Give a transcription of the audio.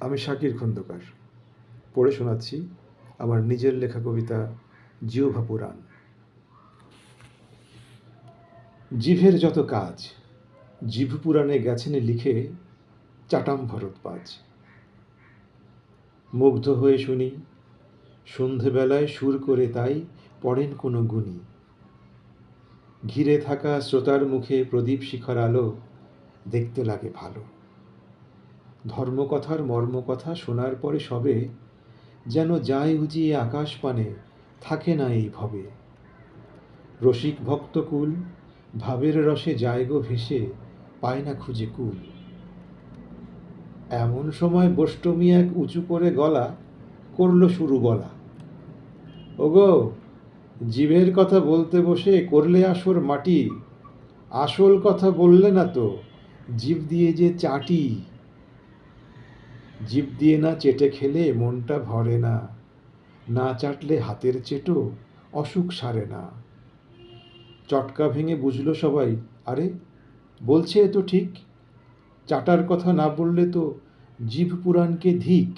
আমি শাকির খন্দকার পড়ে শোনাচ্ছি আমার নিজের লেখা কবিতা জিহ্বা পুরাণ। জিভের যত কাজ জিভ পুরাণে গেছেন লিখে চাটাম ভরতবাজ। মুগ্ধ হয়ে শুনি সন্ধেবেলায় সুর করে তাই পড়েন কোনো গুণী। ঘিরে থাকা শ্রোতার মুখে প্রদীপ শিখার আলো দেখতে লাগে ভালো। ধর্মকথার মর্মকথা শোনার পরে সবে যেন যায় উজিয়ে আকাশ পানে, থাকে না এই ভবে। রসিক ভক্তকুল ভাবের রসে যায় গো ভেসে, পায় না খুঁজে কুল। এমন সময় বষ্টমী এক উঁচু করে গলা করল শুরু বলা, ওগো জীবের কথা বলতে বসে করলে আসর মাটি, আসল কথা বললে না তো, জিভ দিয়ে যে চাটি। জিভ দিয়ে না চেটে খেলে মনটা ভরে না, না চাটলে হাতের চেটো অসুখ সারে না। চটকা ভেঙে বুঝলো সবাই, আরে বলছে এ তো ঠিক, চাটার কথা না বললে তো জিভ পুরাণকে ধিক।